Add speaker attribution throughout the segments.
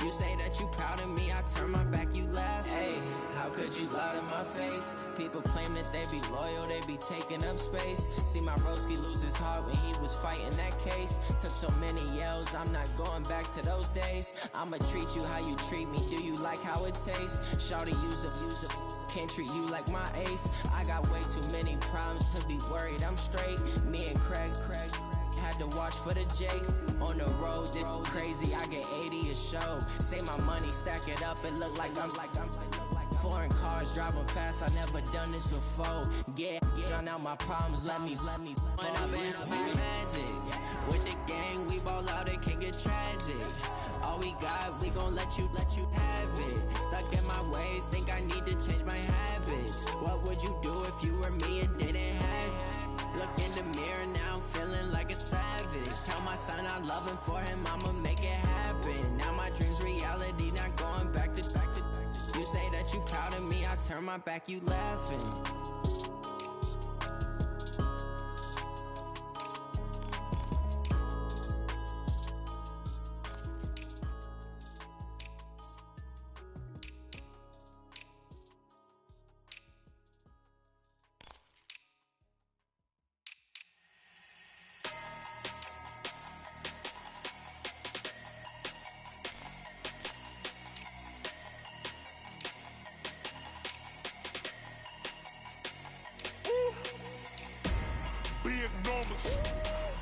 Speaker 1: You say that you proud of me, I turn my back, you laugh. Hey, how could you lie to my face? People claim that they be loyal, they be taking up space. See my broski lose his heart when he was fighting that case. Took so many yells, I'm not going back to those days. I'ma treat you how you treat me, do you like how it tastes? Shawty, use a can't treat you like my ace. I got way too many problems to be worried, I'm straight. Me and Craig had to watch for the Jakes. On the road, this crazy, I get 80 a show. Say my money, stack it up, it look like I'm foreign cars, driving fast, I never done this before. Drown out my problems, let me When up it's magic. With the gang, we ball out, it can get tragic. All we got, we gon' let you have it. Stuck in my ways, think I need to change my habits. What would you do if you were me and didn't have it? Look in the mirror, now I'm feeling like a savage. Tell my son I love him, for him I'ma make it happen. Now my dream's reality, not going back to. You say that you proud of me, I turn my back, you laughing.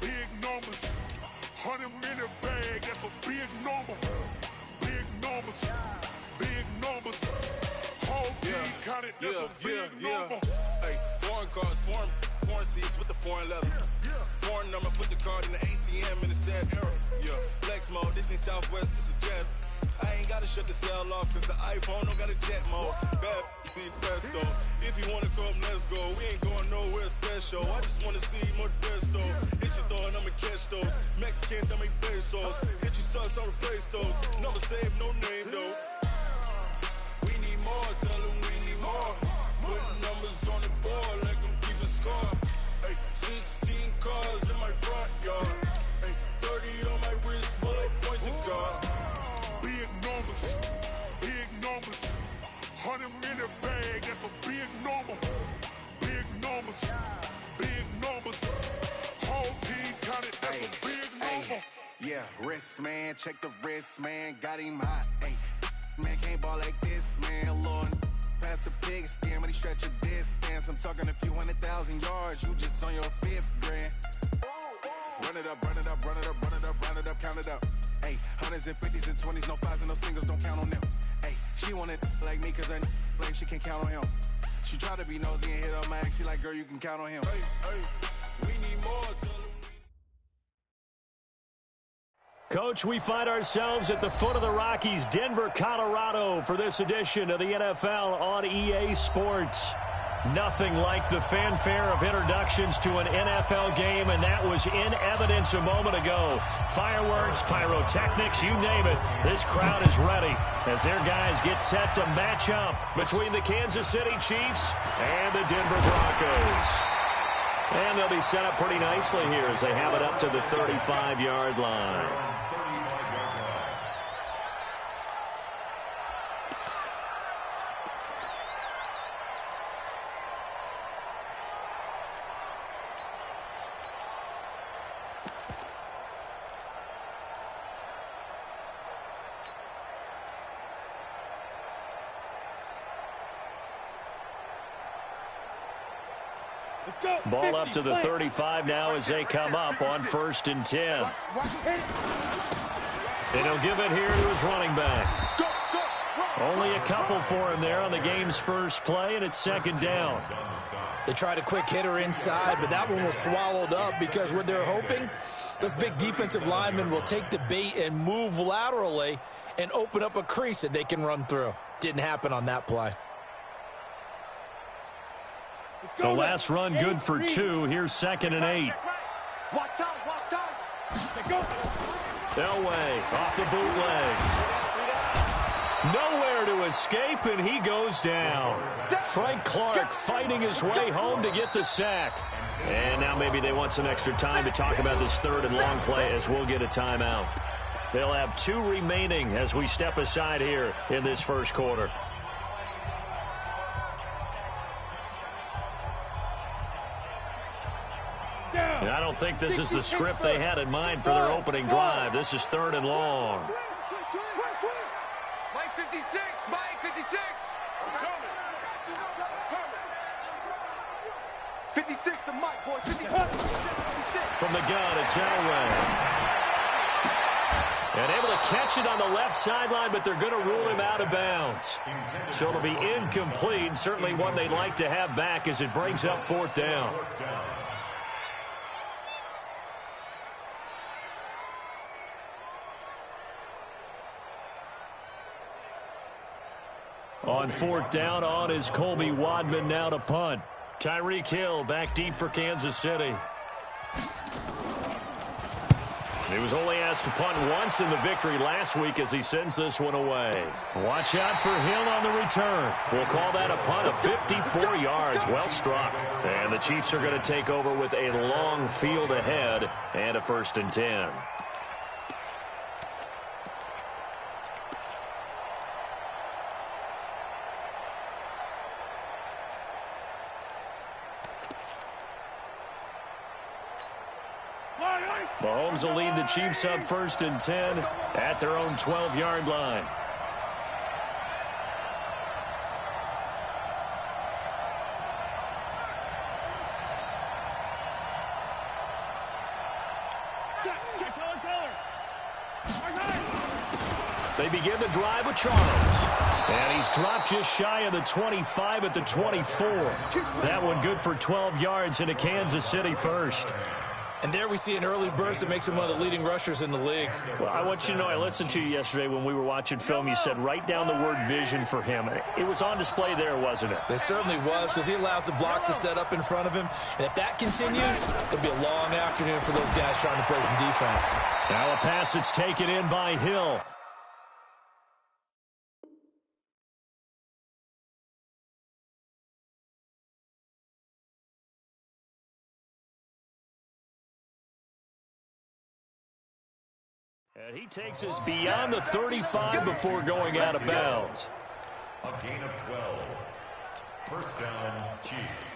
Speaker 2: Big numbers, 100-minute bag, that's a big number. Big numbers, whole team counted, that's a big number.
Speaker 3: Hey, foreign cars, foreign seats with the foreign leather. Foreign number, put the card in the ATM in the sad era. Yeah, flex mode, this ain't Southwest, this a jet. I ain't gotta shut the cell off, cause the iPhone don't got a jet mode. Bad be pesto. If you wanna come, let's go. We ain't going nowhere special. I just wanna see more Desto. Hit your throw and I'ma catch those. Mexican, that make pesos. Hit your sauce, I'll replace those. Never save, no name though. We need more, tell them we need more. Putting numbers on the board, like them keep a score. Hey, 16 cars in my front yard. Hey, 30 on my wrist, bullet points of God.
Speaker 2: Big numbers, 100-minute bag, that's a big number. Big numbers, whole team counted, that's a big number.
Speaker 4: Yeah, wrist man, check the wrist man, got him hot. Ay, man can't ball like this, man. Lord, past the pig skin when he stretch a distance. I'm talking a few 100,000 yards, you just on your 5th grand. Run it up, count it up. Ay, hundreds and 50s and 20s, no 5s and no singles, don't count on them. Ay, she want it like me, cause her blame, she can't count on him. She try to be nosy and hit up my ex, she like, girl, you can count on him.
Speaker 3: We need more, tell them.
Speaker 5: Coach, we find ourselves at the foot of the Rockies, Denver, Colorado, for this edition of the NFL on EA Sports. Nothing like the fanfare of introductions to an NFL game, and that was in evidence a moment ago. Fireworks, pyrotechnics, you name it. This crowd is ready as their guys get set to match up between the Kansas City Chiefs and the Denver Broncos. And they'll be set up pretty nicely here as they have it up to the 35-yard line. Ball up to the 35 now as they come up on 1st and 10. And he'll give it here to his running back. Only a couple for him there on the game's first play, and it's 2nd down.
Speaker 6: They tried a quick hitter inside, but that one was swallowed up because what they're hoping, those big defensive linemen will take the bait and move laterally and open up a crease that they can run through. Didn't happen on that play.
Speaker 5: The last run good for 2. Here's 2nd and 8.
Speaker 7: Watch out.
Speaker 5: Elway off the bootleg. Nowhere to escape, and he goes down. Frank Clark fighting his way home to get the sack. And now maybe they want some extra time to talk about this 3rd and long play as we'll get a timeout. They'll have 2 remaining as we step aside here in this first quarter. And I don't think this is the script they had in mind for their opening drive. This is 3rd and long.
Speaker 7: Mike 56, Mike 56. 56 to Mike, boy. 56.
Speaker 5: From the gun, it's Elway. And able to catch it on the left sideline, but they're going to rule him out of bounds. So it'll be incomplete. Certainly one they'd like to have back as it brings up 4th down. On 4th down, on is Colby Wadman now to punt. Tyreek Hill back deep for Kansas City. He was only asked to punt once in the victory last week as he sends this one away. Watch out for Hill on the return. We'll call that a punt of 54 yards. Well struck. And the Chiefs are going to take over with a long field ahead and a 1st and 10. Mahomes will lead the Chiefs up 1st and 10 at their own 12-yard line. They begin the drive with Charles. And he's dropped just shy of the 25 at the 24. That one good for 12 yards into Kansas City first.
Speaker 6: And there we see an early burst that makes him one of the leading rushers in the league.
Speaker 5: Well, I want you to know, I listened to you yesterday when we were watching film. You said write down the word vision for him. It was on display there, wasn't it?
Speaker 6: It certainly was, because he allows the blocks to set up in front of him. And if that continues, it'll be a long afternoon for those guys trying to play some defense.
Speaker 5: Now a pass that's taken in by Hill. And he takes us beyond the 35 before going out of bounds.
Speaker 8: A gain of 12. 1st down, Chiefs.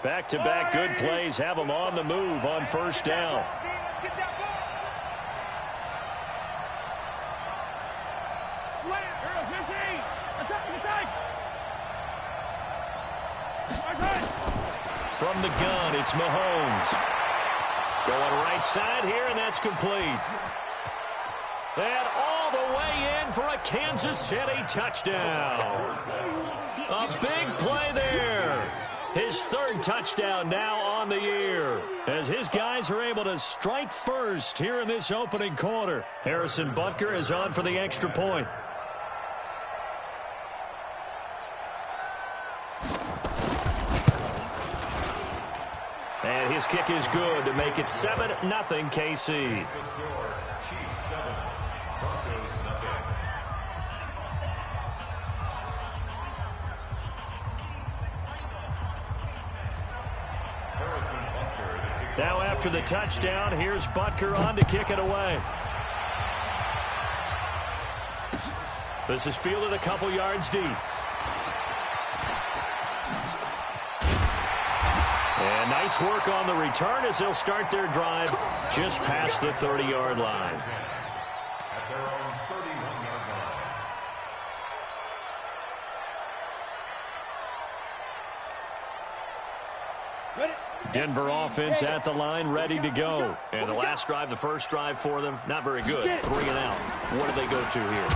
Speaker 5: Back-to-back good plays have them on the move on 1st down. From the gun, it's Mahomes. Going right side here, and that's complete. And all the way in for a Kansas City touchdown. A big play there. His 3rd touchdown now on the year, as his guys are able to strike first here in this opening quarter. Harrison Butker is on for the extra point. And his kick is good to make it 7-0 KC. Now after the touchdown, here's Butker on to kick it away. This is fielded a couple yards deep. And nice work on the return as they'll start their drive just past the 30-yard line.
Speaker 8: At their own 31-yard line.
Speaker 5: Denver offense at the line, ready to go. And the last drive, the first drive for them, not very good. 3 and out. What do they go to here?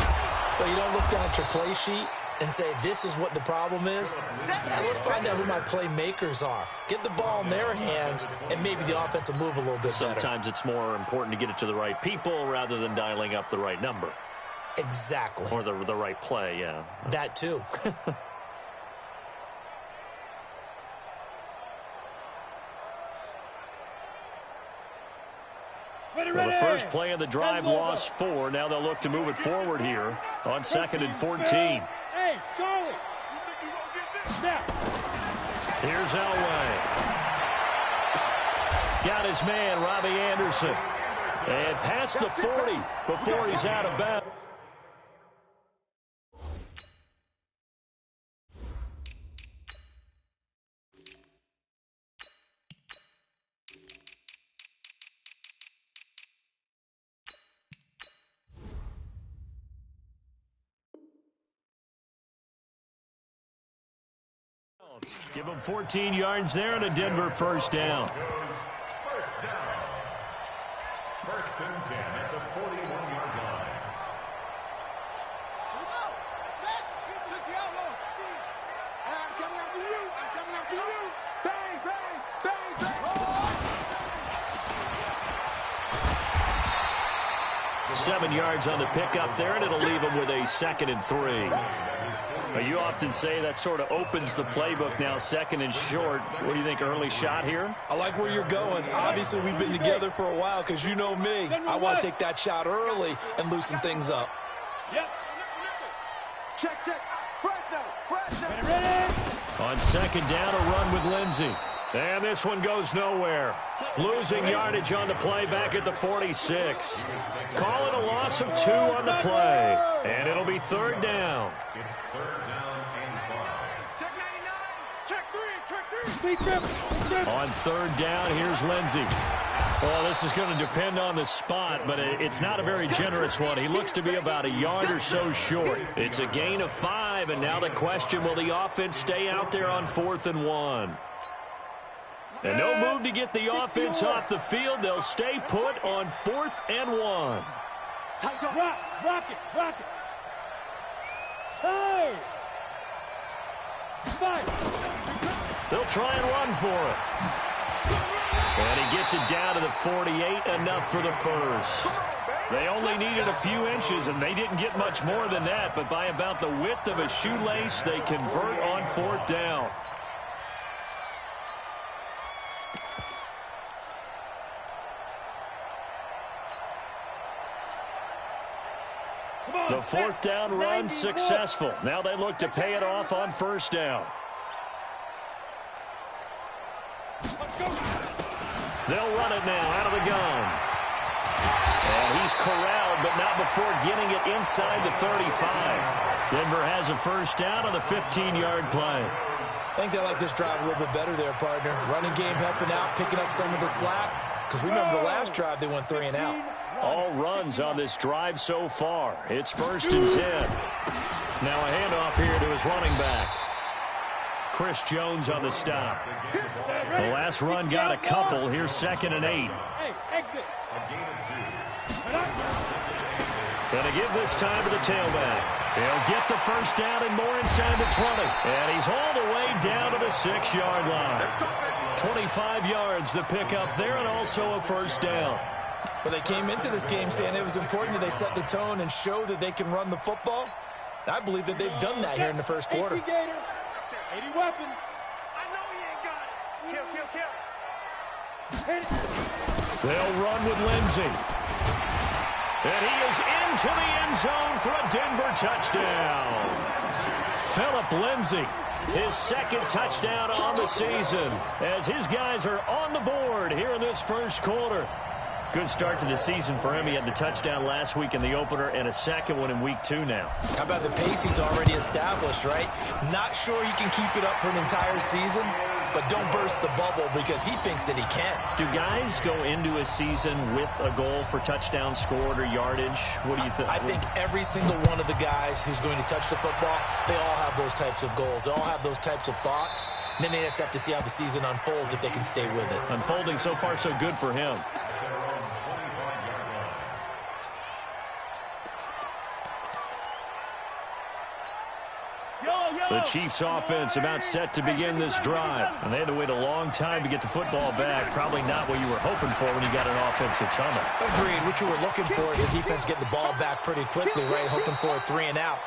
Speaker 6: Well, you don't look down at your play sheet and say, this is what the problem is. Now let's find out who my playmakers are. Get the ball in their hands, and maybe the offense will move a little bit better.
Speaker 5: Sometimes it's more important to get it to the right people rather than dialing up the right number.
Speaker 6: Exactly.
Speaker 5: Or the right play, yeah.
Speaker 6: That too.
Speaker 5: Well, the first play of the drive lost 4. Now they'll look to move it forward here on 2nd and 14.
Speaker 7: Hey, Charlie.
Speaker 5: Here's Elway. Got his man, Robbie Anderson. And past the 40 before he's out of bounds. Give him 14 yards there and a Denver first down.
Speaker 8: First down. First and 10 at the 41-yard line.
Speaker 7: I'm coming after you. I'm coming after you. Bang, bang, bang, bang.
Speaker 5: 7 yards on the pickup there, and it'll leave him with a 2nd and 3. You often say that sort of opens the playbook now, 2nd and short. What do you think, early shot here?
Speaker 6: I like where you're going. Obviously, we've been together for a while because you know me. I want to take that shot early and loosen things up.
Speaker 7: Yep. Check, check. Fresno. Ready?
Speaker 5: On 2nd down, a run with Lindsey. And this one goes nowhere. Losing yardage on the play back at the 46. Call it a loss of 2 on the play. And it'll be 3rd down.
Speaker 8: It's 3rd down and 5.
Speaker 7: Check 99. Check 3. Check 3.
Speaker 5: On 3rd down, here's Lindsey. Well, this is going to depend on the spot, but it's not a very generous one. He looks to be about a yard or so short. It's a gain of 5, and now the question, will the offense stay out there on 4th and 1? And no move to get the offense off the field. They'll stay put on 4th and 1.
Speaker 7: Rock it. Hey! Fight!
Speaker 5: They'll try and run for it. And he gets it down to the 48, enough for the first. They only needed a few inches, and they didn't get much more than that, but by about the width of a shoelace, they convert on 4th down. The 4th down run successful. Now they look to pay it off on 1st down. They'll run it now out of the gun. And he's corralled, but not before getting it inside the 35. Denver has a 1st down on the 15-yard play.
Speaker 6: I think they like this drive a little bit better there, partner. Running game helping out, picking up some of the slack. Because remember the last drive, they went 3 and out.
Speaker 5: All runs on this drive so far. It's 1st and 10. Now a handoff here to his running back. Chris Jones on the stop. The last run got a couple. Here's 2nd and 8.
Speaker 7: Hey, exit.
Speaker 5: Going to give this time to the tailback. He'll get the 1st down and more inside the 20. And he's all the way down to the 6-yard line. 25 yards the pickup there, and also a 1st down.
Speaker 6: Well, they came into this game saying it was important that they set the tone and show that they can run the football. I believe that they've done that here in the first quarter.
Speaker 7: 80 weapon. I know he ain't got it. Kill.
Speaker 5: They'll run with Lindsey. And he is into the end zone for a Denver touchdown. Phillip Lindsey, his 2nd touchdown on the season, as his guys are on the board here in this first quarter. Good start to the season for him. He had the touchdown last week in the opener and a 2nd one in week 2 now.
Speaker 6: How about the pace he's already established, right? Not sure he can keep it up for an entire season, but don't burst the bubble because he thinks that he can.
Speaker 5: Do guys go into a season with a goal for touchdowns scored or yardage? What do you think?
Speaker 6: I think every single one of the guys who's going to touch the football, they all have those types of goals. They all have those types of thoughts. And then they just have to see how the season unfolds if they can stay with it.
Speaker 5: Unfolding so far so good for him. The Chiefs offense about set to begin this drive. And they had to wait a long time to get the football back. Probably not what you were hoping for when you got an offensive tunnel.
Speaker 6: Agreed. What you were looking for is the defense getting the ball back pretty quickly, right? Hoping for a 3 and out.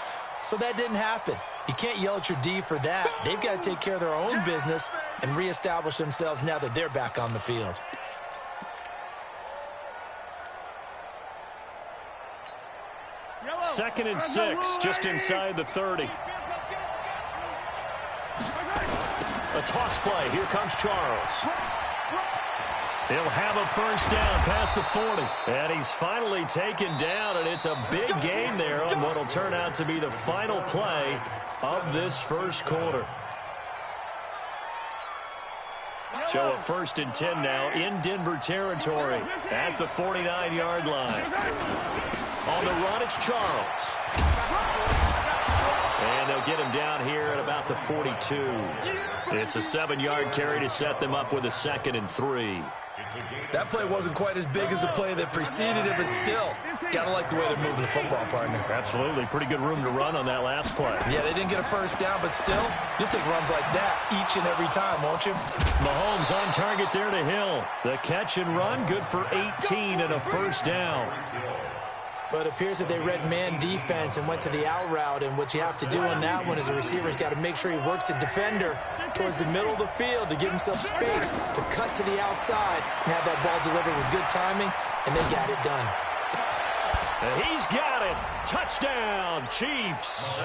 Speaker 6: So that didn't happen. You can't yell at your D for that. They've got to take care of their own business and reestablish themselves now that they're back on the field.
Speaker 5: Second and 6, just inside the 30. A toss play. Here comes Charles. He'll have a first down past the 40. And he's finally taken down, and it's a big gain there on what will turn out to be the final play of this first quarter. So a 1st and 10 now in Denver territory at the 49-yard line. On the run, it's Charles. And they'll get him down here at about the 42. It's a 7-yard carry to set them up with a 2nd and 3.
Speaker 6: That play wasn't quite as big as the play that preceded it, but still, gotta like the way they're moving the football, partner.
Speaker 5: Absolutely. Pretty good room to run on that last play.
Speaker 6: Yeah, they didn't get a first down, but still, you'll take runs like that each and every time, won't you?
Speaker 5: Mahomes on target there to Hill. The catch and run, good for 18 and a first down.
Speaker 9: But it appears that they read man defense and went to the out route, and what you have to do on that one is the receiver's got to make sure he works the defender towards the middle of the field to give himself space to cut to the outside and have that ball delivered with good timing, and they got it done.
Speaker 5: He's got it. Touchdown, Chiefs.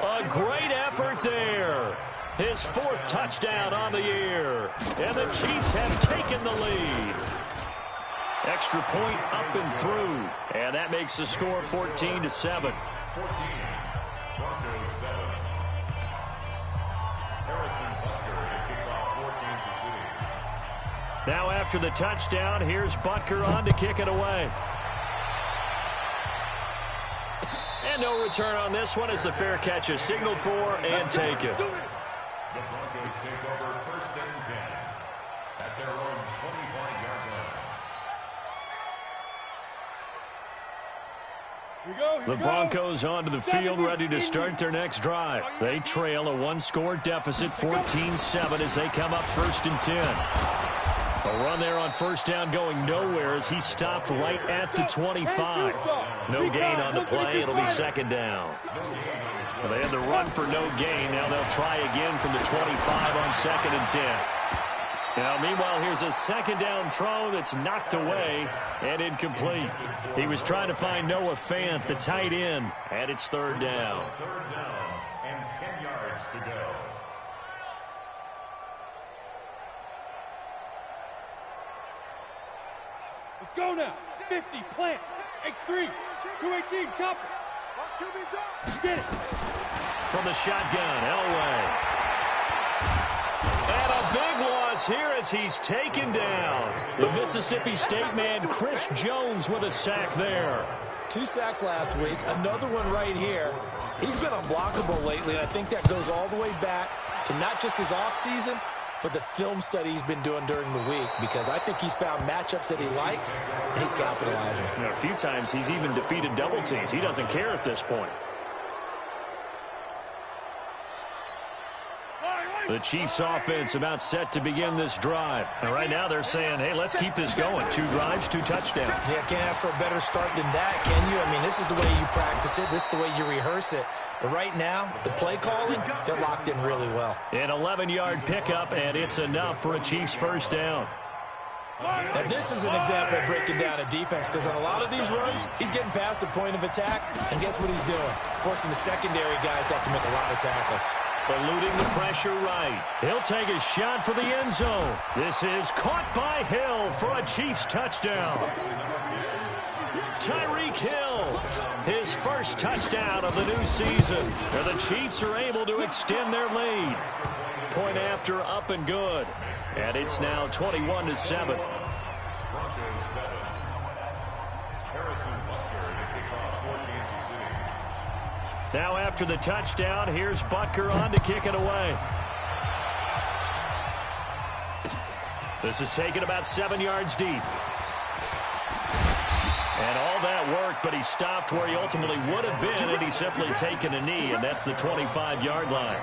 Speaker 5: A great effort there. His 4th touchdown on the year. And the Chiefs have taken the lead. Extra point up and through. And that makes the score 14-7.
Speaker 8: 14. Broncos 7. Harrison Butker to kick off 14 to City.
Speaker 5: Now after the touchdown, here's Butker on to kick it away. And no return on this one as the fair catch is signaled for and taken.
Speaker 8: The Broncos take over 1st and 10 at their own 25-yard line.
Speaker 5: The Broncos onto the field, ready to start their next drive. They trail a 1-score deficit, 14-7, as they come up 1st and 10. A run there on first down going nowhere as he stopped right at the 25. No gain on the play. It'll be 2nd down. Well, they had the run for no gain. Now they'll try again from the 25 on 2nd and 10. Now, meanwhile, here's a 2nd down throw that's knocked away and incomplete. He was trying to find Noah Fant, the tight end, and it's 3rd down.
Speaker 8: 3rd down and 10 yards to go.
Speaker 7: Let's go now. 50, plant. X3, 218, chopper. Get it.
Speaker 5: From the shotgun, Elway. And a big loss here as he's taken down. The Mississippi State man, Chris Jones, with a sack there.
Speaker 6: 2 sacks last week, another one right here. He's been unblockable lately, and I think that goes all the way back to not just his offseason, but the film study he's been doing during the week, because I think he's found matchups that he likes, and he's capitalizing.
Speaker 5: You know, a few times he's even defeated double teams. He doesn't care at this point. The Chiefs offense about set to begin this drive. And right now they're saying, hey, let's keep this going. 2 drives, 2 touchdowns.
Speaker 9: Yeah, can't ask for a better start than that, can you? I mean, this is the way you practice it. This is the way you rehearse it. But right now, the play calling, they're locked in really well.
Speaker 5: An 11-yard pickup, and it's enough for a Chiefs first down.
Speaker 6: Now, this is an example of breaking down a defense, because on a lot of these runs, he's getting past the point of attack, and guess what he's doing? Forcing the secondary guys to have to make a lot of tackles.
Speaker 5: Eluding the pressure right. He'll take a shot for the end zone. This is caught by Hill for a Chiefs touchdown. Tyreek Hill, his first touchdown of the new season. And the Chiefs are able to extend their lead. Point after up and good. And it's now 21-7.
Speaker 8: Broncos 7. Harrison Butker to kick off 14 to City.
Speaker 5: Now after the touchdown, here's Butker on to kick it away. This is taken about 7 yards deep. And all that work, but he stopped where he ultimately would have been, and he's simply taken a knee, and that's the 25-yard line.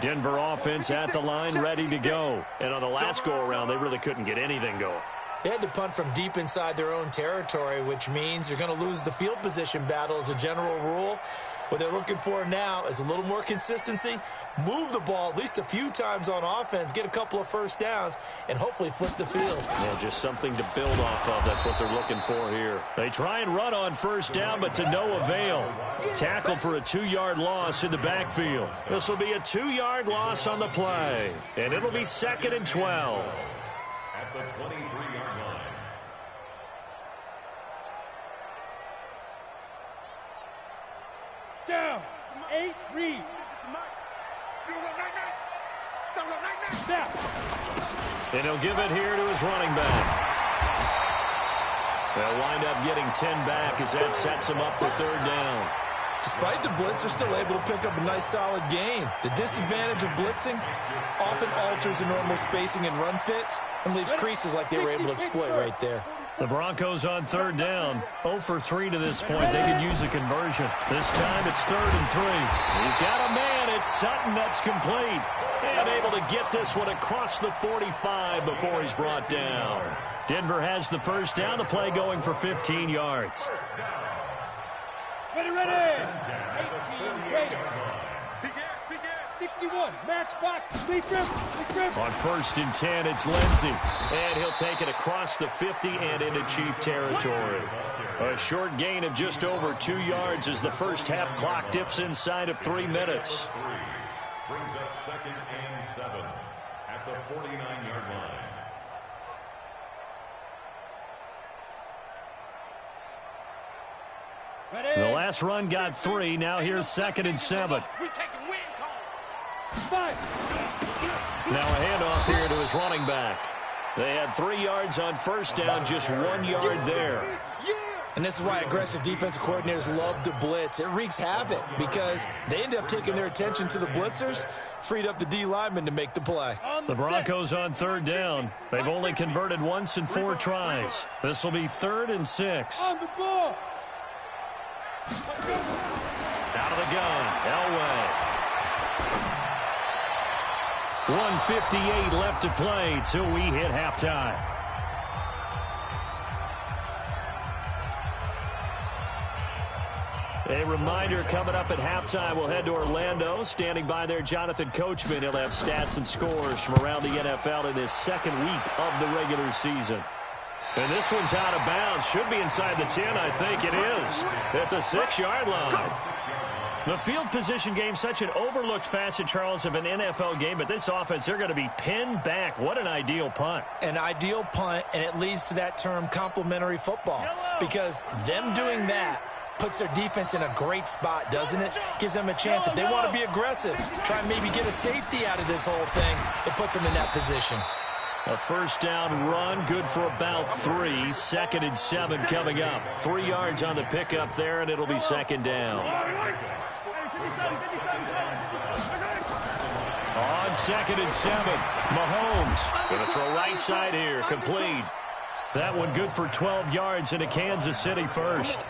Speaker 5: Denver offense at the line, ready to go. And on the last go-around, they really couldn't get anything going.
Speaker 9: They had to punt from deep inside their own territory, which means you're going to lose the field position battle as a general rule. What they're looking for now is a little more consistency, move the ball at least a few times on offense, get a couple of first downs, and hopefully flip the field.
Speaker 5: Yeah, just something to build off of. That's what they're looking for here. They try and run on first down, but to no avail. Tackled for a 2-yard loss in the backfield. This will be a 2-yard loss on the play, and it'll be 2nd and 12.
Speaker 8: At the 23-yard line.
Speaker 7: Down. 8, read. Snap.
Speaker 5: And he'll give it here to his running back. They'll wind up getting 10 back as that sets him up for 3rd down.
Speaker 9: Despite the blitz, they're still able to pick up a nice, solid gain. The disadvantage of blitzing often alters the normal spacing and run fits and leaves creases like they were able to exploit right there.
Speaker 5: The Broncos on 3rd down. 0 for 3 to this point. They could use a conversion. This time it's 3rd and 3. He's got a man. It's Sutton that's complete. And able to get this one across the 45 before he's brought down. Denver has the first down. The play going for 15 yards.
Speaker 7: Ready. 18, Raider. 61, matchbox, lead grip.
Speaker 5: On 1st and 10, it's Lindsey. And he'll take it across the 50 and into Chief territory. A short gain of just over 2 yards as the first half clock dips inside of 3 minutes.
Speaker 8: Brings up 2nd and 7 at the 49-yard line.
Speaker 5: The last run got 3. Now here's 2nd and 7. Now a handoff here to his running back. They had 3 yards on first down, just 1 yard there.
Speaker 9: And this is why aggressive defensive coordinators love to blitz. It wreaks havoc because they end up taking their attention to the blitzers, freed up the D lineman to make the play.
Speaker 5: The Broncos on 3rd down. They've only converted once in 4 tries. This will be 3rd and 6.
Speaker 7: On the ball.
Speaker 5: Out of the gun, Elway. 1:58 left to play till we hit halftime. A reminder coming up at halftime, we'll head to Orlando. Standing by there, Jonathan Coachman. He'll have stats and scores from around the NFL in this 2nd week of the regular season. And this one's out of bounds. Should be inside the 10, I think it is. At the 6-yard line. The field position game, such an overlooked facet, Charles, of an NFL game. But this offense, they're going to be pinned back. What an ideal punt.
Speaker 9: An ideal punt, and it leads to that term complementary football. Because them doing that puts their defense in a great spot, doesn't it? Gives them a chance. If they want to be aggressive, try and maybe get a safety out of this whole thing, it puts them in that position.
Speaker 5: A first down run, good for about 3. 2nd and 7 coming up. 3 yards on the pickup there, and it'll be 2nd down. On 2nd and 7, Mahomes going to throw right side here, complete. That one good for 12 yards into Kansas City first.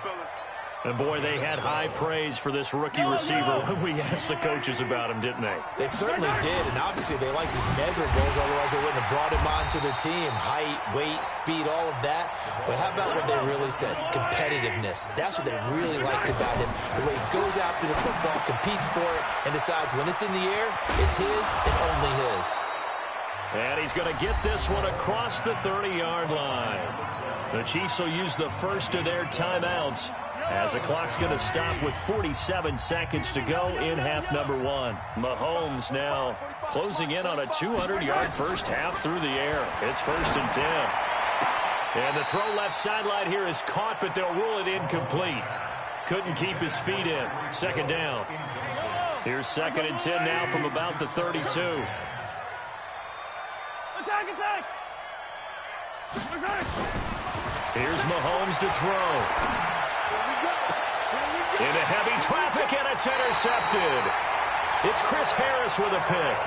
Speaker 5: And, boy, they had high praise for this rookie receiver when we asked the coaches about him, didn't they?
Speaker 9: They certainly did, and obviously they liked his measurables, otherwise they wouldn't have brought him onto the team. Height, weight, speed, all of that. But how about what they really said? Competitiveness. That's what they really liked about him. The way he goes after the football, competes for it, and decides when it's in the air, it's his and only his.
Speaker 5: And he's going to get this one across the 30-yard line. The Chiefs will use the first of their timeouts, as the clock's going to stop with 47 seconds to go in half number 1. Mahomes now closing in on a 200-yard first half through the air. It's 1st and 10. And the throw left sideline here is caught, but they'll rule it incomplete. Couldn't keep his feet in. 2nd down. Here's 2nd and 10 now from about the 32.
Speaker 7: Attack!
Speaker 5: Here's Mahomes to throw. Into heavy traffic, and it's intercepted. It's Chris Harris with a pick.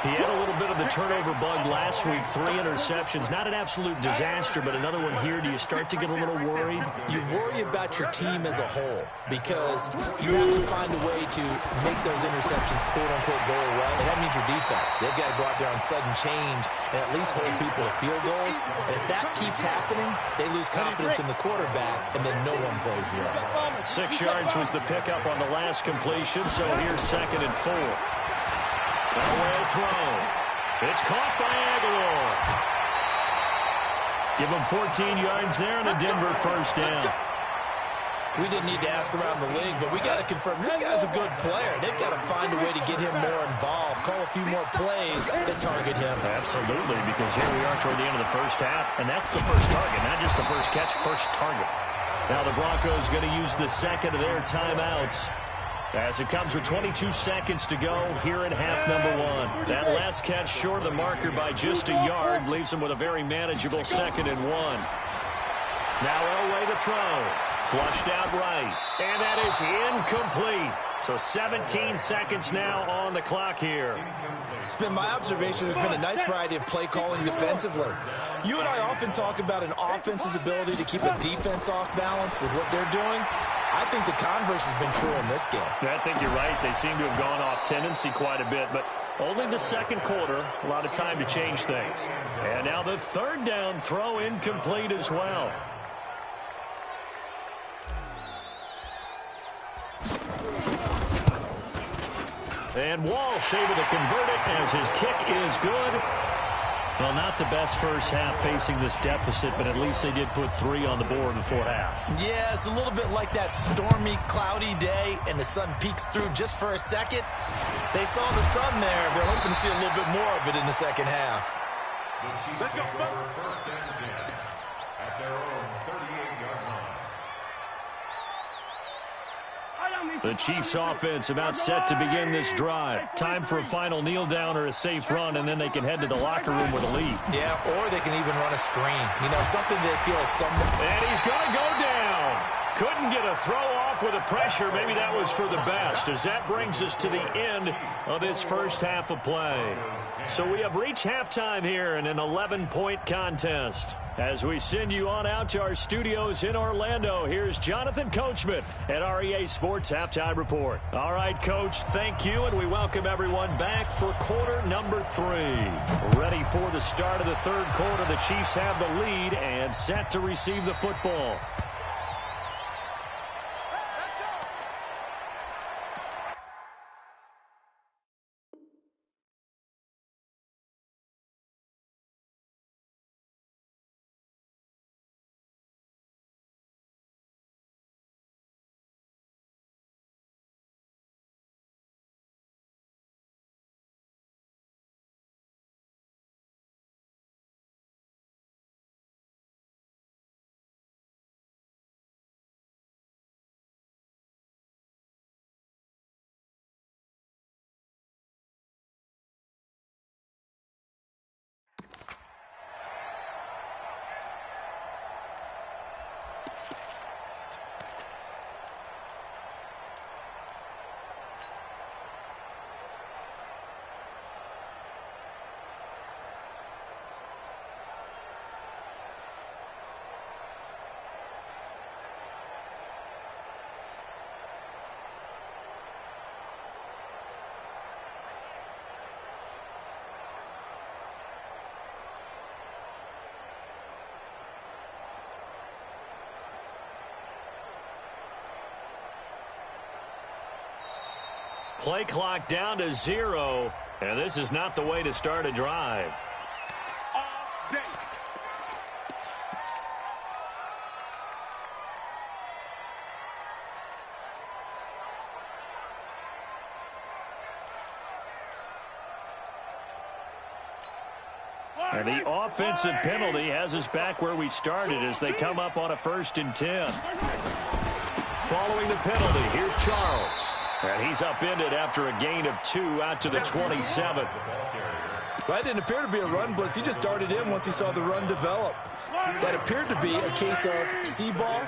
Speaker 5: He had a little bit of the turnover bug last week, 3 interceptions. Not an absolute disaster, but another one here. Do you start to get a little worried?
Speaker 9: You worry about your team as a whole because you have to find a way to make those interceptions, quote-unquote, go away, and that means your defense. They've got to go out there on sudden change and at least hold people to field goals. And if that keeps happening, they lose confidence in the quarterback, and then no one plays well.
Speaker 5: 6 yards was the pickup on the last completion, so here's 2nd and 4. Well throw. It's caught by Aguilar. Give him 14 yards there and a Denver first down.
Speaker 9: We didn't need to ask around the league, but we got to confirm this guy's a good player. They've got to find a way to get him more involved, call a few more plays that target him.
Speaker 5: Absolutely, because here we are toward the end of the first half, and that's the first target, not just the first catch, first target. Now the Broncos going to use the second of their timeouts as it comes with 22 seconds to go here in half number 1. That last catch short of the marker by just a yard leaves them with a very manageable 2nd and 1. Now Elway to throw. Flushed out right. And that is incomplete. So 17 seconds now on the clock here.
Speaker 9: It's been my observation there's been a nice variety of play calling defensively. You and I often talk about an offense's ability to keep a defense off balance with what they're doing. I think the converse has been true in this game.
Speaker 5: I think you're right. They seem to have gone off tendency quite a bit, but only the second quarter, a lot of time to change things. And now the 3rd down throw incomplete as well. And Walsh able to convert it as his kick is good. Well, not the best first half facing this deficit, but at least they did put 3 on the board before half.
Speaker 9: Yeah, it's a little bit like that stormy, cloudy day, and the sun peeks through just for a second. They saw the sun there. They're hoping to see a little bit more of it in the second half.
Speaker 8: Let's go. First and 10 at their own 38-yard line.
Speaker 5: The Chiefs offense about set to begin this drive. Time for a final kneel down or a safe run, and then they can head to the locker room with a lead.
Speaker 9: Yeah, or they can even run a screen. You know, something they feel somewhat.
Speaker 5: And he's going to go down. Couldn't get a throw off with the pressure. Maybe that was for the best, as that brings us to the end of this first half of play. So we have reached halftime here in an 11-point contest. As we send you on out to our studios in Orlando, here's Jonathan Coachman at REA Sports Halftime Report. All right, Coach, thank you, and we welcome everyone back for quarter number 3. Ready for the start of the 3rd quarter. The Chiefs have the lead and set to receive the football. Play clock down to 0, and this is not the way to start a drive. And the offensive penalty has us back where we started as they come up on a 1st and 10. Following the penalty, here's Charles. And he's upended after a gain of 2 out to the 27.
Speaker 9: Well, that didn't appear to be a run blitz. He just darted in once he saw the run develop. That appeared to be a case of see ball,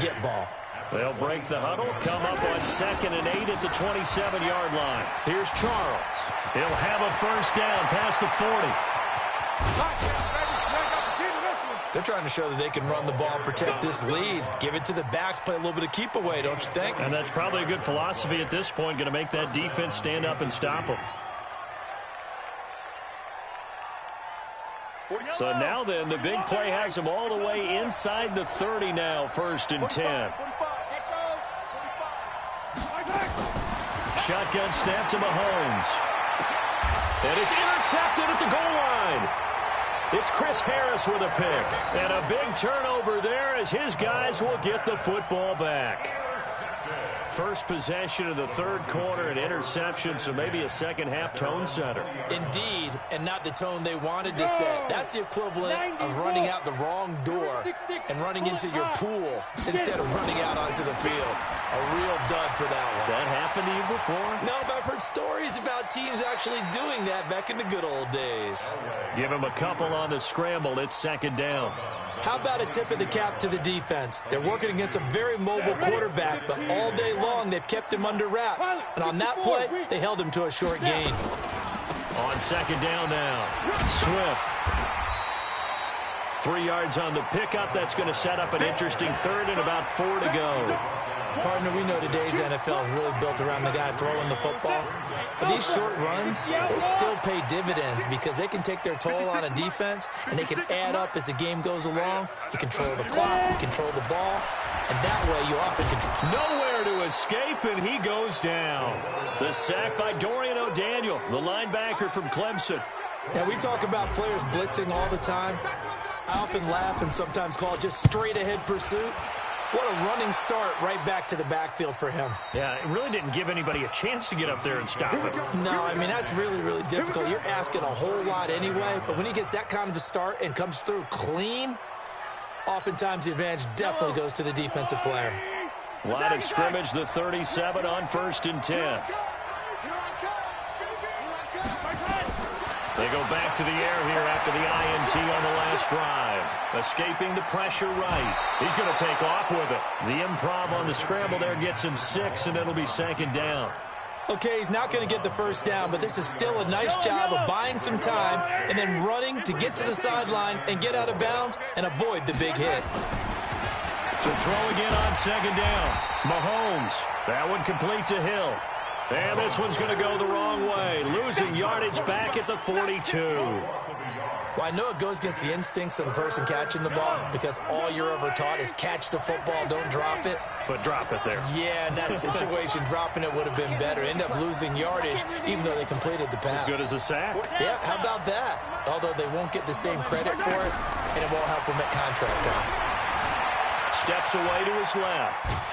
Speaker 9: get ball.
Speaker 5: They'll break the huddle, come up on 2nd and 8 at the 27-yard line. Here's Charles. He'll have a first down past the 40.
Speaker 9: They're trying to show that they can run the ball and protect this lead. Give it to the backs, play a little bit of keep away, don't you think?
Speaker 5: And that's probably a good philosophy at this point, going to make that defense stand up and stop them. So now then, the big play has them all the way inside the 30 now, 1st and 10. Shotgun snap to Mahomes. And it's intercepted at the goal line. It's Chris Harris with a pick. And a big turnover there as his guys will get the football back. First possession of the 3rd quarter, an interception, so maybe a second-half tone setter.
Speaker 9: Indeed, and not the tone they wanted to set. That's the equivalent of running out the wrong door and running into your pool instead of running out onto the field. A real dud for that one.
Speaker 5: Has that happened to you before?
Speaker 9: No, but I've heard stories about teams actually doing that back in the good old days.
Speaker 5: Give him a couple on the scramble. It's 2nd down.
Speaker 9: How about a tip of the cap to the defense? They're working against a very mobile quarterback, but all day long they've kept him under wraps. And on that play, they held him to a short gain.
Speaker 5: On 2nd down now, Swift. 3 yards on the pickup. That's going to set up an interesting 3rd and about 4 to go.
Speaker 9: Partner, we know today's NFL is really built around the guy throwing the football. But these short runs, they still pay dividends because they can take their toll on a defense, and they can add up as the game goes along. You control the clock, you control the ball, and that way you often control.
Speaker 5: Nowhere to escape, and he goes down. The sack by Dorian O'Daniel, the linebacker from Clemson.
Speaker 9: Now, we talk about players blitzing all the time. I often laugh and sometimes call it just straight-ahead pursuit. What a running start right back to the backfield for him.
Speaker 5: Yeah, it really didn't give anybody a chance to get up there and stop him.
Speaker 9: No, I mean, that's really, really difficult. You're asking a whole lot anyway, but when he gets that kind of a start and comes through clean, oftentimes the advantage definitely goes to the defensive player.
Speaker 5: Line of scrimmage, the 37 on 1st and 10. They go back to the air here after the INT on the last drive. Escaping the pressure right. He's going to take off with it. The improv on the scramble there gets him 6, and it'll be 2nd down.
Speaker 9: Okay, he's not going to get the first down, but this is still a nice job of buying some time and then running to get to the sideline and get out of bounds and avoid the big hit.
Speaker 5: To throw again on 2nd down. Mahomes. That one complete to Hill. And this one's going to go the wrong way. Losing yardage back at the 42.
Speaker 9: Well, I know it goes against the instincts of the person catching the ball because all you're ever taught is catch the football, don't drop it.
Speaker 5: But drop it there.
Speaker 9: Yeah, in that situation, dropping it would have been better. End up losing yardage even though they completed the pass.
Speaker 5: As good as a sack.
Speaker 9: Yeah, how about that? Although they won't get the same credit for it, and it won't help them at contract time.
Speaker 5: Steps away to his left.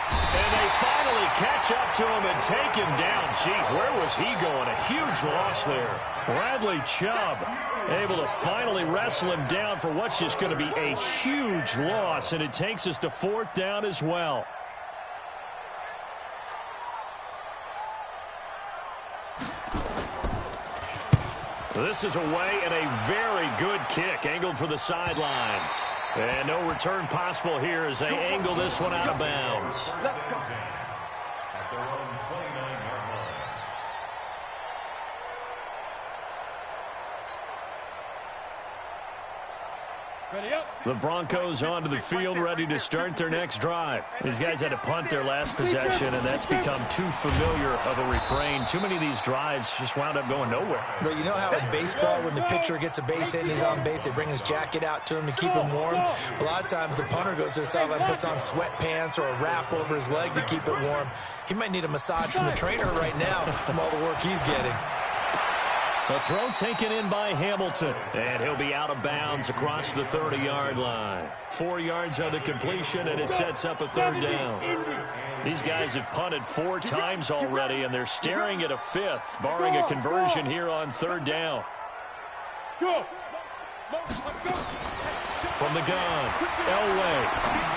Speaker 5: And they finally catch up to him and take him down. Jeez, where was he going? A huge loss there. Bradley Chubb able to finally wrestle him down for what's just going to be a huge loss, and it takes us to 4th down as well. This is away and a very good kick angled for the sidelines. And no return possible here as they angle this one out of bounds.
Speaker 8: At their own 29-yard line.
Speaker 5: The Broncos onto the field, ready to start their next drive. These guys had to punt their last possession, and that's become too familiar of a refrain. Too many of these drives just wound up going nowhere.
Speaker 9: Well, you know how in baseball, when the pitcher gets a base hit and he's on base, they bring his jacket out to him to keep him warm? A lot of times the punter goes to the sideline, puts on sweatpants or a wrap over his leg to keep it warm. He might need a massage from the trainer right now from all the work he's getting.
Speaker 5: The throw taken in by Hamilton, and he'll be out of bounds across the 30-yard line. 4 yards on the completion, and it sets up a 3rd down. These guys have punted 4 times already, and they're staring at a 5th, barring a conversion here on 3rd down. From the gun, Elway.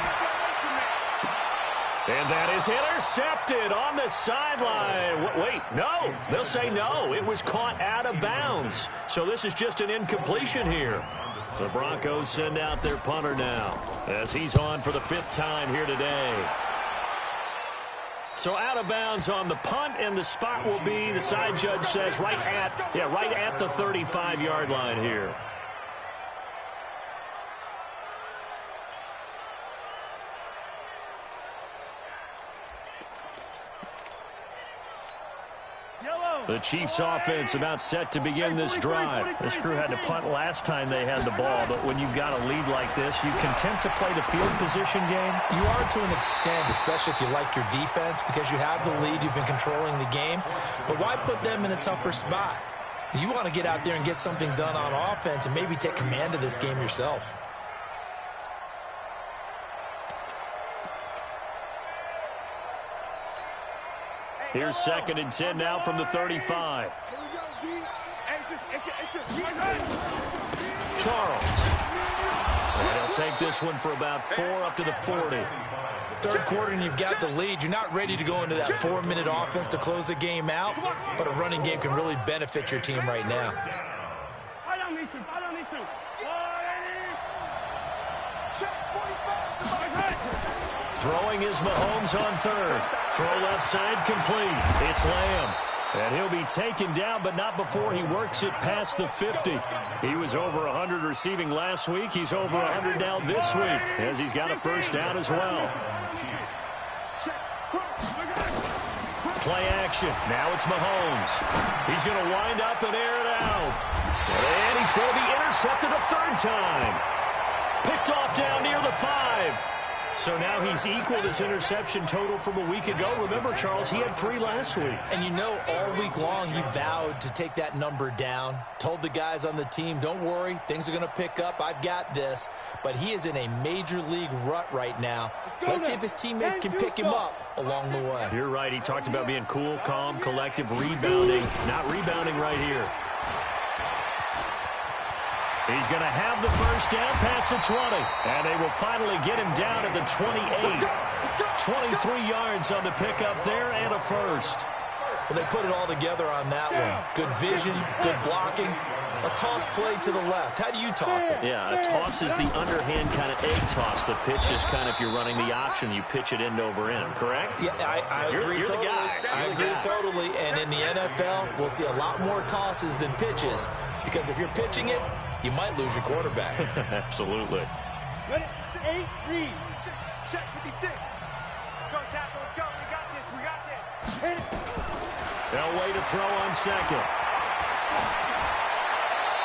Speaker 5: And that is intercepted on the sideline. Wait, no. They'll say no. It was caught out of bounds. So this is just an incompletion here. The Broncos send out their punter now as he's on for the 5th time here today. So out of bounds on the punt, and the spot will be, the side judge says, right at the 35-yard line here. The Chiefs offense about set to begin this drive. This crew had to punt last time they had the ball, but when you've got a lead like this, you content to play the field position game?
Speaker 9: You are to an extent, especially if you like your defense, because you have the lead, you've been controlling the game. But why put them in a tougher spot? You want to get out there and get something done on offense and maybe take command of this game yourself.
Speaker 5: Here's 2nd and 10 now from the 35. Charles. And he'll take this one for about 4 up to the 40.
Speaker 9: Third quarter and you've got the lead. You're not ready to go into that 4-minute offense to close the game out, but a running game can really benefit your team right now.
Speaker 5: Throwing is Mahomes on 3rd. Throw left side complete. It's Lamb. And he'll be taken down, but not before he works it past the 50. He was over 100 receiving last week. He's over 100 now this week, as he's got a first down as well. Play action. Now it's Mahomes. He's going to wind up and air it out. And he's going to be intercepted a 3rd time. Picked off down near the 5. So now he's equaled his interception total from a week ago. Remember, Charles, he had 3 last week.
Speaker 9: And you know, all week long he vowed to take that number down. Told the guys on the team, don't worry, things are going to pick up. I've got this. But he is in a major league rut right now. Let's see if his teammates can pick him up along the way.
Speaker 5: You're right. He talked about being cool, calm, collective, rebounding. Not rebounding right here. He's going to have the first down past the 20. And they will finally get him down at the 28. 23 yards on the pickup there and a first.
Speaker 9: Well, they put it all together on that one. Good vision, good blocking. A toss play to the left. How do you toss it?
Speaker 5: Yeah, a toss is the underhand kind of egg toss. The pitch is kind of, if you're running the option, you pitch it end over end, correct?
Speaker 9: Yeah, I agree
Speaker 5: you're
Speaker 9: totally.
Speaker 5: The guy.
Speaker 9: I agree totally. And in the NFL, we'll see a lot more tosses than pitches. Because if you're pitching it, you might lose your quarterback.
Speaker 5: Absolutely.
Speaker 7: 8-3. Check 56. Go, tackle. Let's go. We got this. We got this.
Speaker 5: They'll wait to throw on 2nd.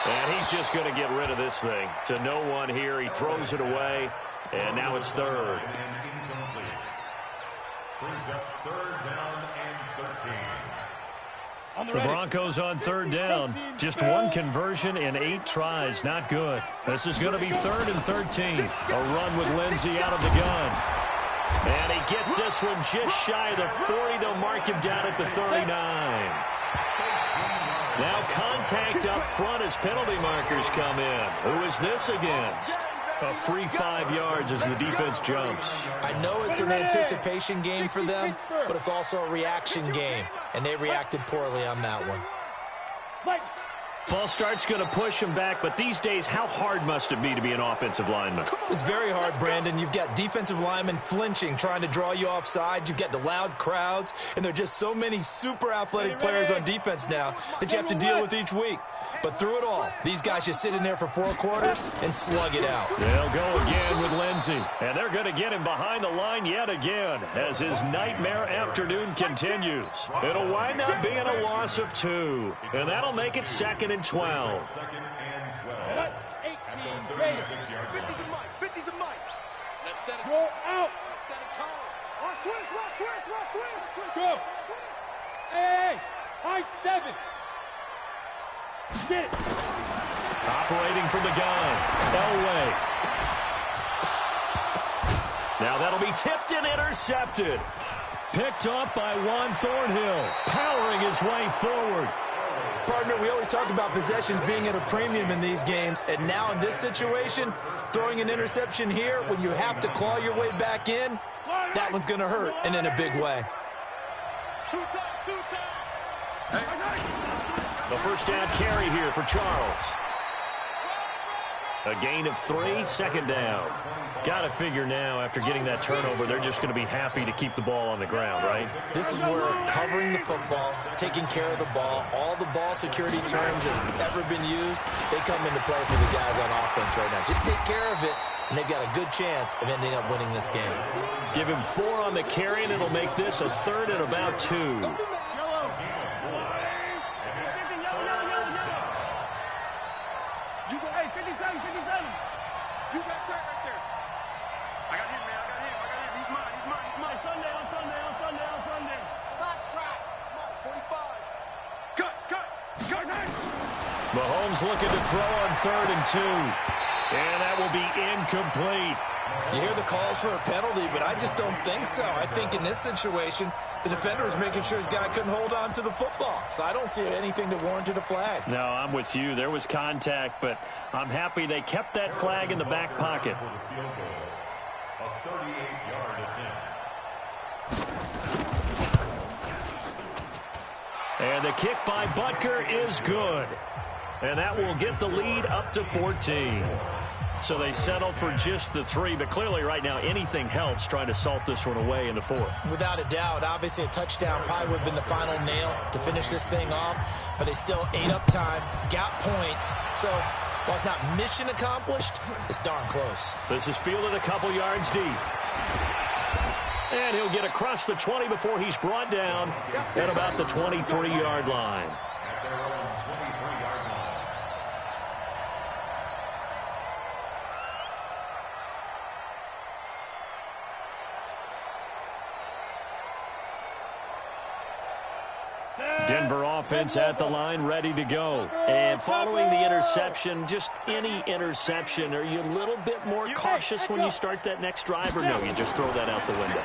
Speaker 5: And he's just going to get rid of this thing. To no one here. He throws it away. And now it's 3rd.
Speaker 8: Brings up 3rd down and 13.
Speaker 5: The Broncos on 3rd down. Just 1 conversion in 8 tries. Not good. This is going to be 3rd and 13. A run with Lindsey out of the gun. And he gets this one just shy of the 40. They'll mark him down at the 39. Now contact up front as penalty markers come in. Who is this against? A free 5 yards as the defense jumps.
Speaker 9: I know it's an anticipation game for them, but it's also a reaction game, and they reacted poorly on that one.
Speaker 5: False start's going to push him back, but these days, how hard must it be to be an offensive lineman?
Speaker 9: It's very hard, Brandon. You've got defensive linemen flinching, trying to draw you offside. You've got the loud crowds, and there are just so many super athletic players on defense now that you have to deal with each week. But through it all, these guys just sit in there for 4 quarters and slug it out.
Speaker 5: They'll go again with Lindsey. And they're going to get him behind the line yet again as his nightmare afternoon continues. It'll wind up being a loss of 2. And that'll make it 2nd and 12.
Speaker 7: 18, great. 50 to Mike. 50 to Mike. Let's set it. Go out. Let's set it tall. Watch twist. Go. Hey. High 7. Get it.
Speaker 5: Operating from the gun. Elway. Now that'll be tipped and intercepted. Picked off by Juan Thornhill. Powering his way forward.
Speaker 9: Partner, we always talk about possessions being at a premium in these games, and now in this situation, throwing an interception here when you have to claw your way back in, that one's going to hurt, and in a big way.
Speaker 7: 2 times.
Speaker 5: The first down carry here for Charles. A gain of 3, second down. Got to figure now, after getting that turnover, they're just going to be happy to keep the ball on the ground, right?
Speaker 9: This is where covering the football, taking care of the ball, all the ball security terms that have ever been used, they come into play for the guys on offense right now. Just take care of it, and they've got a good chance of ending up winning this game.
Speaker 5: Give him 4 on the carry, and it'll make this a 3rd and about 2. Mahomes looking to throw on 3rd and 2. And that will be incomplete.
Speaker 9: You hear the calls for a penalty, but I just don't think so. I think in this situation, the defender was making sure his guy couldn't hold on to the football. So I don't see anything that warranted a flag.
Speaker 5: No, I'm with you. There was contact, but I'm happy they kept that flag in the back pocket.
Speaker 8: A 38-yard attempt.
Speaker 5: And the kick by Butker is good. And that will get the lead up to 14. So they settle for just the 3, but clearly right now anything helps trying to salt this one away in the 4th.
Speaker 9: Without a doubt, obviously a touchdown probably would have been the final nail to finish this thing off, but they still ate up time, got points. So while it's not mission accomplished, it's darn close.
Speaker 5: This is fielded a couple yards deep. And he'll get across the 20 before he's brought down at about the 23-yard line.
Speaker 8: At their own 23-yard line.
Speaker 5: Denver offense at the line, ready to go. And following the interception, just any interception, are you a little bit more cautious when you start that next drive, or no, you just throw that out the window?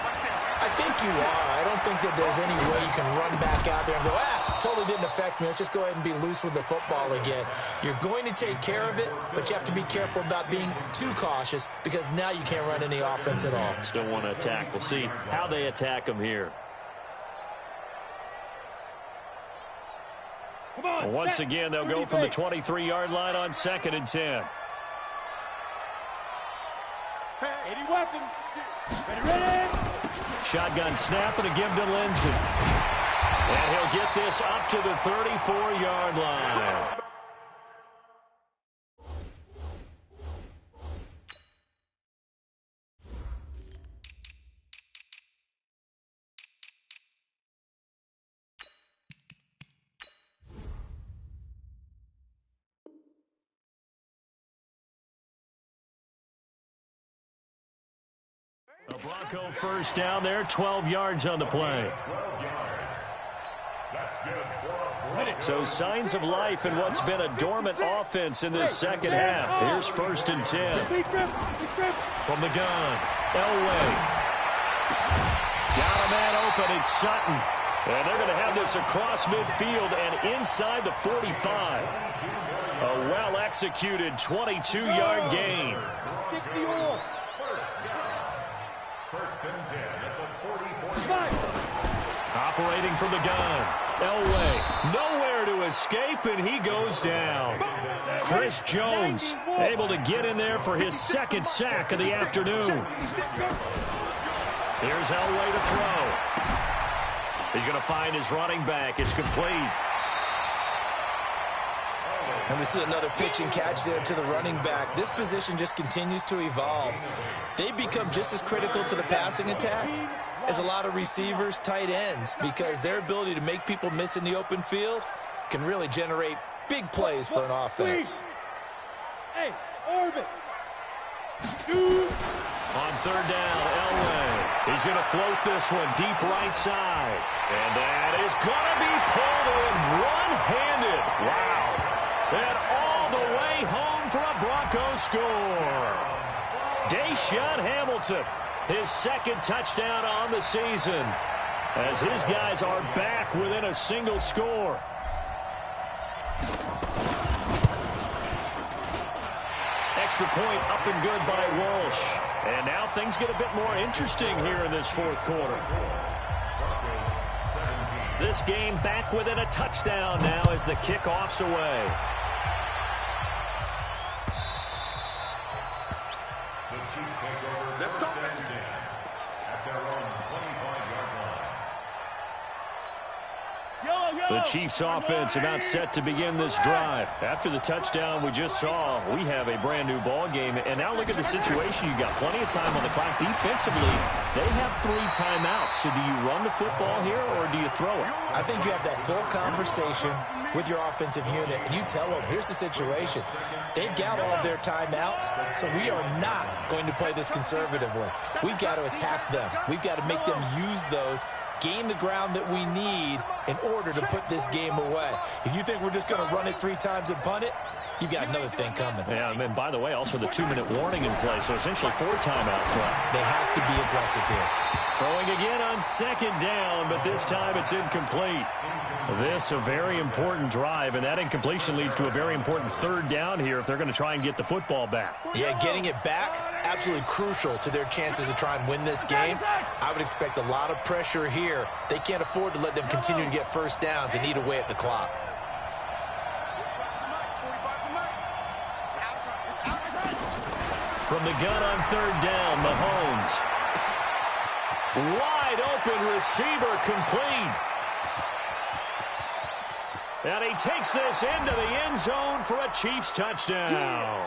Speaker 9: I think you are. I don't think that there's any way you can run back out there and go, totally didn't affect me. Let's just go ahead and be loose with the football again. You're going to take care of it, but you have to be careful about being too cautious because now you can't run any offense at all.
Speaker 5: Still want to attack. We'll see how they attack them here. Once again, they'll go from the 23-yard line on 2nd and 10.
Speaker 7: 80 weapon. Ready.
Speaker 5: Shotgun snap and a give to Lindsey. And he'll get this up to the 34-yard line. A Bronco first down there, 12 yards on the play.
Speaker 8: 12 yards. That's good for a Bronco.
Speaker 5: So signs of life in what's been a dormant offense in this second half. Here's 1st and 10. From the gun, Elway. Got a man open, it's Sutton. And they're going to have this across midfield and inside the 45. A well-executed 22-yard gain.
Speaker 7: 60-all.
Speaker 8: First and 10 at the 44.
Speaker 5: Operating from the gun. Elway, nowhere to escape, and he goes down. Chris Jones able to get in there for his 2nd sack of the afternoon. Here's Elway to throw. He's going to find his running back. It's complete.
Speaker 9: And we see another pitch and catch there to the running back. This position just continues to evolve. They become just as critical to the passing attack as a lot of receivers, tight ends, because their ability to make people miss in the open field can really generate big plays for an offense.
Speaker 7: Hey, orbit. Shoot.
Speaker 5: On 3rd down, Elway. He's going to float this one deep right side. And that is going to be pulled in one-handed. Wow. And all the way home for a Broncos score. Deshaun Hamilton, his 2nd touchdown on the season, as his guys are back within a single score. Extra point up and good by Walsh. And now things get a bit more interesting here in this 4th quarter. This game back within a touchdown now as the kickoff's away. The Chiefs offense about set to begin this drive. After the touchdown we just saw, we have a brand new ball game. And now look at the situation. You got plenty of time on the clock. Defensively, they have 3 timeouts. So do you run the football here or do you throw it?
Speaker 9: I think you have that full conversation with your offensive unit, and you tell them, here's the situation. They've got all of their timeouts, so we are not going to play this conservatively. We've got to attack them. We've got to make them use those, gain the ground that we need in order to put this game away. If you think we're just going to run it 3 times and punt it, you've got another thing coming.
Speaker 5: Yeah, and by the way, also the 2-minute warning in play, so essentially 4 timeouts left.
Speaker 9: They have to be aggressive here.
Speaker 5: Throwing again on 2nd down, but this time it's incomplete. This a very important drive, and that incompletion leads to a very important 3rd down here if they're going to try and get the football back.
Speaker 9: Yeah, getting it back, absolutely crucial to their chances to try and win this game. I would expect a lot of pressure here. They can't afford to let them continue to get 1st downs and eat away at the clock.
Speaker 5: From the gun on 3rd down, Mahomes. Wide open receiver, complete. And he takes this into the end zone for a Chiefs touchdown.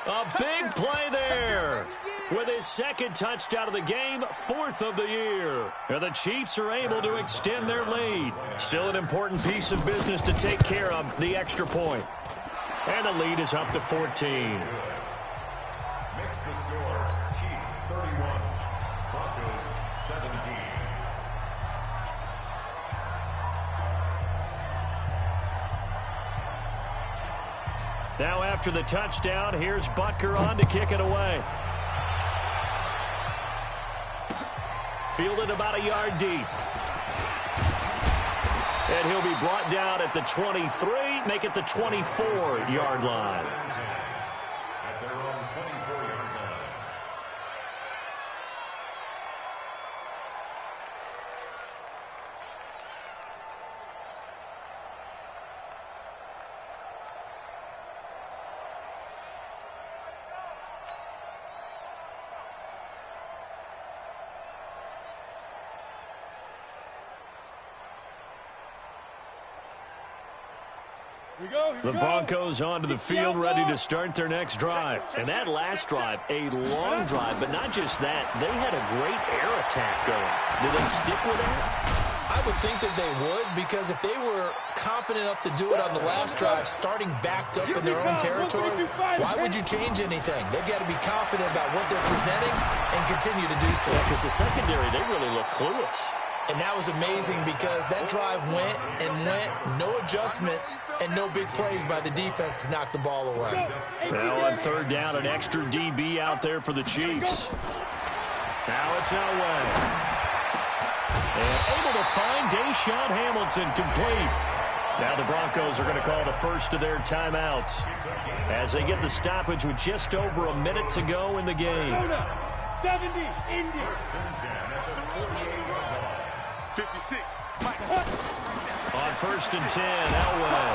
Speaker 5: A big play there. With his 2nd touchdown of the game, 4th of the year. And the Chiefs are able to extend their lead. Still an important piece of business to take care of, the extra point. And the lead is up to 14.
Speaker 8: Makes the score, Chiefs 31, Broncos 17.
Speaker 5: Now after the touchdown, here's Butker on to kick it away. Fielded about a yard deep. And he'll be brought down at the 23, make it the 24-yard line.
Speaker 8: At their own 24-yard line.
Speaker 5: The Broncos onto the field, ready to start their next drive. And that last drive, a long drive, but not just that. They had a great air attack going. Did they stick with that?
Speaker 9: I would think that they would, because if they were confident enough to do it on the last drive, starting backed up in their own territory, why would you change anything? They've got to be confident about what they're presenting and continue to do so.
Speaker 5: Because the secondary, they really look clueless.
Speaker 9: And that was amazing because that drive went and went, no adjustments, and no big plays by the defense to knock the ball away.
Speaker 5: Now on 3rd down, an extra DB out there for the Chiefs. Now it's Elway. And able to find Deshaun Hamilton complete. Now the Broncos are going to call the first of their timeouts as they get the stoppage with just over a minute to go in the game.
Speaker 7: 70, Indy.
Speaker 2: 56.
Speaker 5: On 1st and 10, Elway.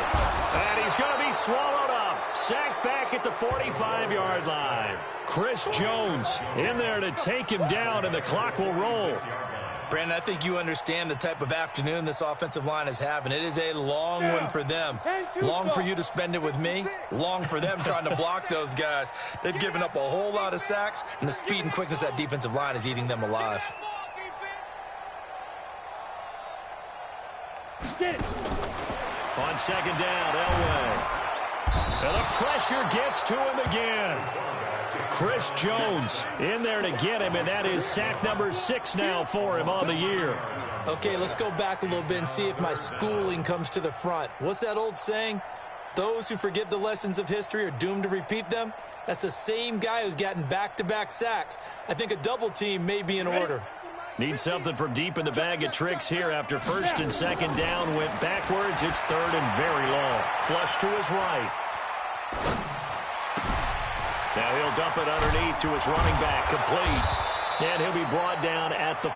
Speaker 5: And he's going to be swallowed up. Sacked back at the 45-yard line. Chris Jones in there to take him down, and the clock will roll.
Speaker 9: Brandon, I think you understand the type of afternoon this offensive line is having. It is a long one for them. Long for you to spend it with me. Long for them trying to block those guys. They've given up a whole lot of sacks, and the speed and quickness of that defensive line is eating them alive.
Speaker 5: On 2nd down, Elway. And the pressure gets to him again. Chris Jones in there to get him, and that is sack number 6 now for him on the year.
Speaker 9: Okay, let's go back a little bit and see if my schooling comes to the front. What's that old saying? Those who forget the lessons of history are doomed to repeat them. That's the same guy who's gotten back-to-back sacks. I think a double team may be in order.
Speaker 5: Need something from deep in the bag of tricks here after 1st and 2nd down. Went backwards. It's 3rd and very long. Flush to his right. Now he'll dump it underneath to his running back, complete. And he'll be brought down at the